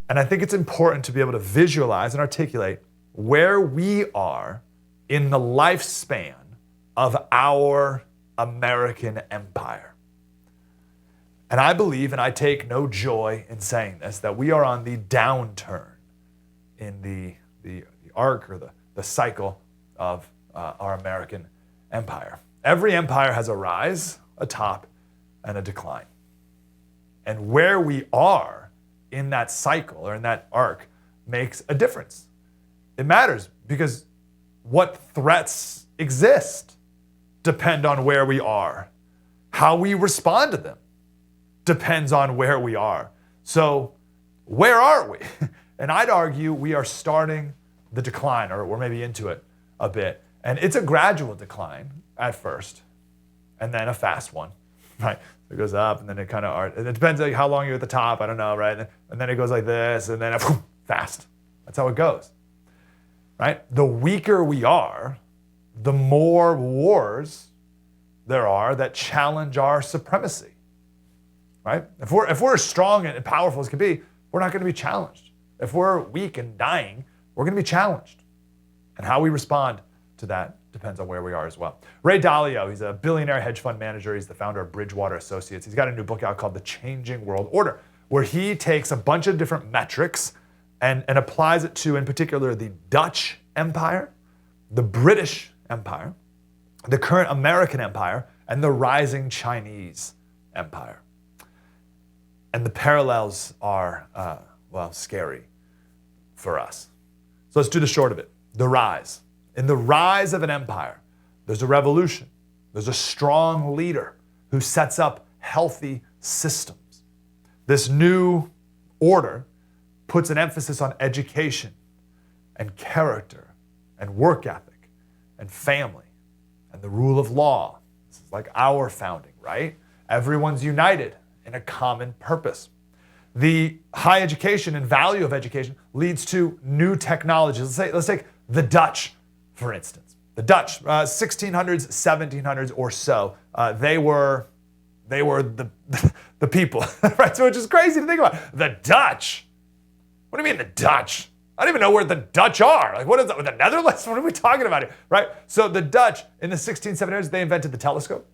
And I think it's important to be able to visualize and articulate where we are in the lifespan of our American empire. And I believe, and I take no joy in saying this, that we are on the downturn in the arc or the cycle of our American empire. Every empire has a rise, a top, and a decline. And where we are in that cycle or in that arc makes a difference. It matters because what threats exist depend on where we are. How we respond to them depends on where we are. So where are we? And I'd argue we are starting the decline, or we're maybe into it a bit. And it's a gradual decline at first, and then a fast one, right? It goes up, and then it kind of, it depends on how long you're at the top, I don't know, right? And then it goes like this, and then fast. That's how it goes, right? The weaker we are, the more wars there are that challenge our supremacy, right? If we're as strong and powerful as can be, we're not going to be challenged. If we're weak and dying, we're going to be challenged. And how we respond to that depends on where we are as well. Ray Dalio, he's a billionaire hedge fund manager. He's the founder of Bridgewater Associates. He's got a new book out called The Changing World Order, where he takes a bunch of different metrics and applies it to, in particular, the Dutch Empire, the British Empire, the current American Empire, and the rising Chinese Empire. And the parallels are, scary for us. So let's do the short of it. The rise. In the rise of an empire, there's a revolution. There's a strong leader who sets up healthy systems. This new order puts an emphasis on education and character and work ethic and family and the rule of law. This is like our founding, right? Everyone's united in a common purpose. The high education and value of education leads to new technologies. Let's take the Dutch, for instance. The Dutch, 1600s, 1700s or so, they were the people, right? So which is crazy to think about. The Dutch. What do you mean the Dutch? I don't even know where the Dutch are. Like, what is that? The Netherlands? What are we talking about here, right? So the Dutch in the 1600s, they invented the telescope.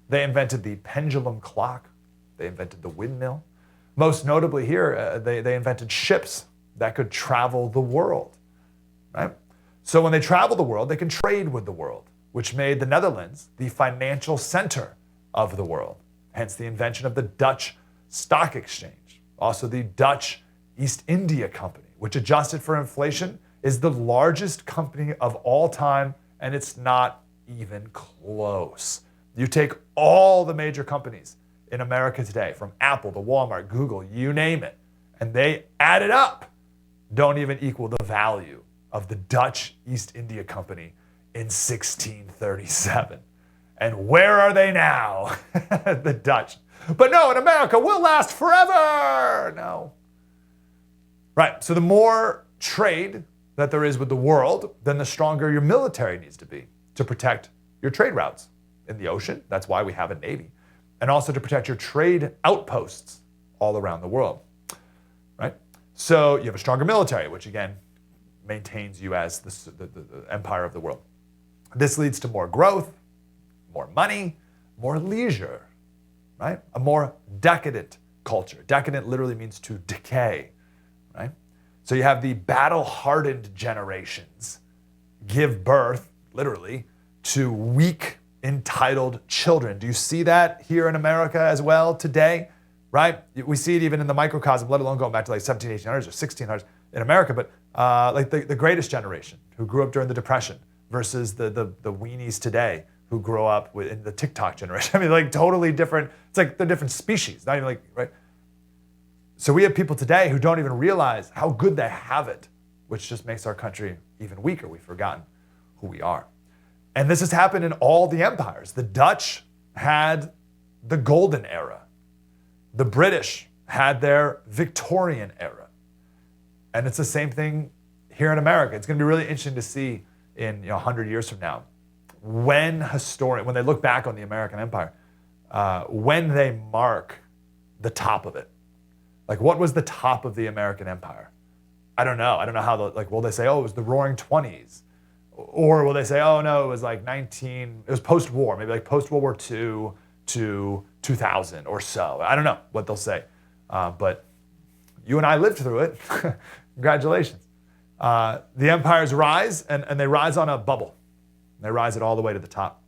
They invented the pendulum clock. They invented the windmill. Most notably here, they invented ships that could travel the world, right? So when they travel the world, they can trade with the world, which made the Netherlands the financial center of the world. Hence the invention of the Dutch Stock Exchange. Also the Dutch East India Company, which adjusted for inflation is the largest company of all time, and it's not even close. You take all the major companies in America today, from Apple to Walmart, Google, you name it, and they add it up, don't even equal the value of the Dutch East India Company in 1637. And where are they now? The Dutch. But no, in America, we'll last forever. No. Right, so the more trade that there is with the world, then the stronger your military needs to be to protect your trade routes in the ocean. That's why we have a Navy. And also to protect your trade outposts all around the world, right? So you have a stronger military, which again, maintains you as the empire of the world. This leads to more growth, more money, more leisure, right? A more decadent culture. Decadent literally means to decay, right? So you have the battle-hardened generations give birth, literally, to weak, entitled children. Do you see that here in America as well today, right? We see it even in the microcosm, let alone going back to like 1700s, 1800s or 1600s in America, but like the greatest generation who grew up during the Depression versus the weenies today who grow up in the TikTok generation. I mean, like totally different. It's like they're different species, not even like, right? So we have people today who don't even realize how good they have it, which just makes our country even weaker. We've forgotten who we are. And this has happened in all the empires. The Dutch had the Golden Era. The British had their Victorian era. And it's the same thing here in America. It's going to be really interesting to see in 100 years from now, when they look back on the American empire, when they mark the top of it, Like, what was the top of the American empire? I don't know. I don't know how will they say, oh, it was the Roaring 20s? Or will they say, oh, no, it was like it was post-war, maybe like post-World War II to 2000 or so. I don't know what they'll say. But you and I lived through it. Congratulations. The empires rise, and they rise on a bubble. They rise it all the way to the top.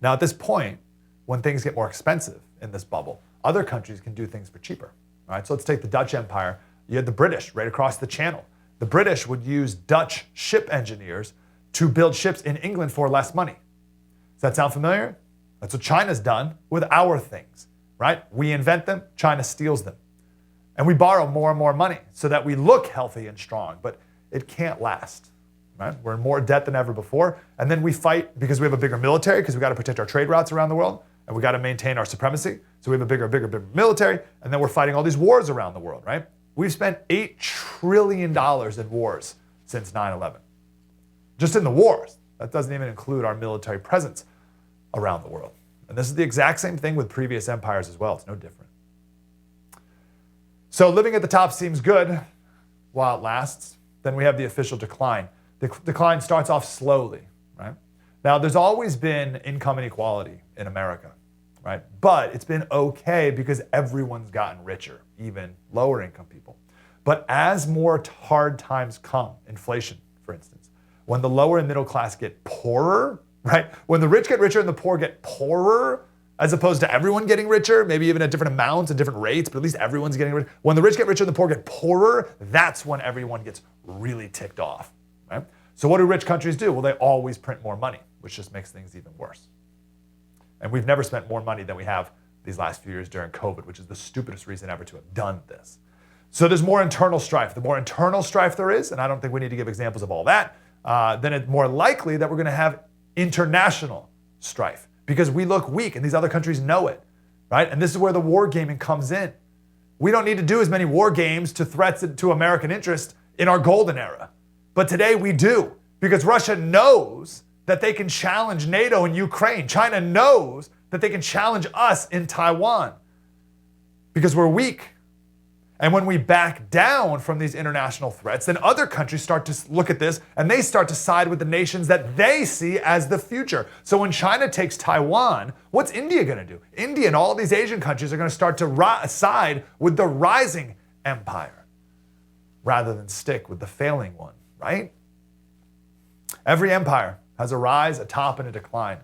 Now, at this point, when things get more expensive in this bubble, other countries can do things for cheaper. All right, so let's take the Dutch Empire. You had the British right across the channel. The British would use Dutch ship engineers to build ships in England for less money. Does that sound familiar? That's what China's done with our things, right? We invent them, China steals them. And we borrow more and more money so that we look healthy and strong, but it can't last, right? We're in more debt than ever before. And then we fight because we have a bigger military, because we got to protect our trade routes around the world, and we got to maintain our supremacy. So we have a bigger military, and then we're fighting all these wars around the world, right? We've spent $8 trillion in wars since 9/11. Just in the wars. That doesn't even include our military presence around the world. And this is the exact same thing with previous empires as well. It's no different. So living at the top seems good while it lasts. Then we have the official decline. The decline starts off slowly, right? Now, there's always been income inequality in America, right? But it's been okay because everyone's gotten richer, even lower income people. But as more hard times come, inflation, for instance, when the lower and middle class get poorer, right? When the rich get richer and the poor get poorer, as opposed to everyone getting richer, maybe even at different amounts and different rates, but at least everyone's getting richer. When the rich get richer and the poor get poorer, that's when everyone gets really ticked off, right? So what do rich countries do? Well, they always print more money, which just makes things even worse. And we've never spent more money than we have these last few years during COVID, which is the stupidest reason ever to have done this. So there's more internal strife. The more internal strife there is, and I don't think we need to give examples of all that, then it's more likely that we're going to have international strife because we look weak and these other countries know it, right? And this is where the war gaming comes in. We don't need to do as many war games to threats to American interest in our golden era. But today we do because Russia knows that they can challenge NATO in Ukraine. China knows that they can challenge us in Taiwan because we're weak. And when we back down from these international threats, then other countries start to look at this and they start to side with the nations that they see as the future. So when China takes Taiwan, what's India going to do? India and all these Asian countries are going to start to side with the rising empire rather than stick with the failing one, right? Every empire has a rise, a top, and a decline.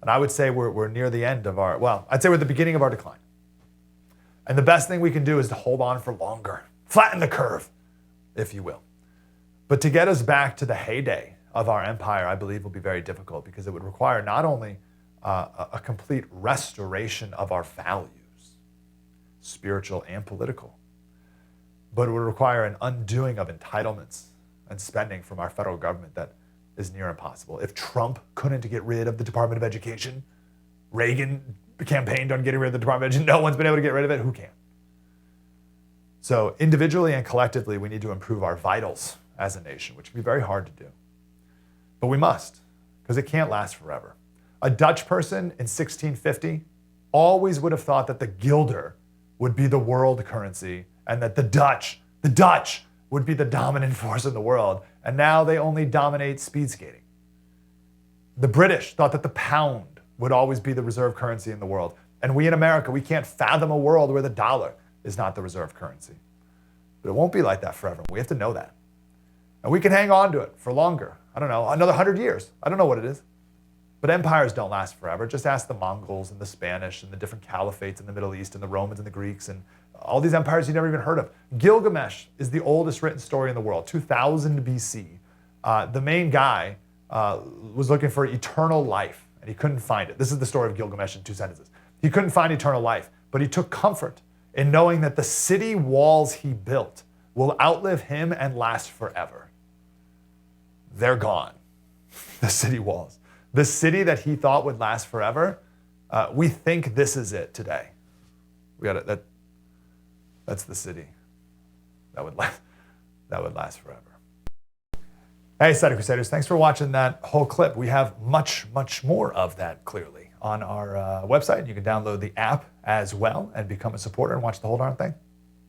And I would say we're near the end of I'd say we're at the beginning of our decline. And the best thing we can do is to hold on for longer. Flatten the curve, if you will. But to get us back to the heyday of our empire, I believe will be very difficult because it would require not only a complete restoration of our values, spiritual and political, but it would require an undoing of entitlements and spending from our federal government that is near impossible. If Trump couldn't get rid of the Department of Education, Reagan campaigned on getting rid of the Department of Education, no one's been able to get rid of it, who can? So individually and collectively, we need to improve our vitals as a nation, which can be very hard to do. But we must, because it can't last forever. A Dutch person in 1650 always would have thought that the guilder would be the world currency and that the Dutch would be the dominant force in the world. And now they only dominate speed skating. The British thought that the pound would always be the reserve currency in the world. And we in America, we can't fathom a world where the dollar is not the reserve currency. But it won't be like that forever. We have to know that. And we can hang on to it for longer. I don't know, another 100 years. I don't know what it is. But empires don't last forever. Just ask the Mongols and the Spanish and the different caliphates in the Middle East and the Romans and the Greeks and all these empires you never even heard of. Gilgamesh is the oldest written story in the world, 2000 BC. The main guy was looking for eternal life. And he couldn't find it. This is the story of Gilgamesh in 2 sentences. He couldn't find eternal life, but he took comfort in knowing that the city walls he built will outlive him and last forever. They're gone, the city walls. The city that he thought would last forever, we think this is it today. That's the city that would last forever. Hey, Slater Crusaders, thanks for watching that whole clip. We have much, much more of that, clearly, on our website. You can download the app as well and become a supporter and watch the whole darn thing.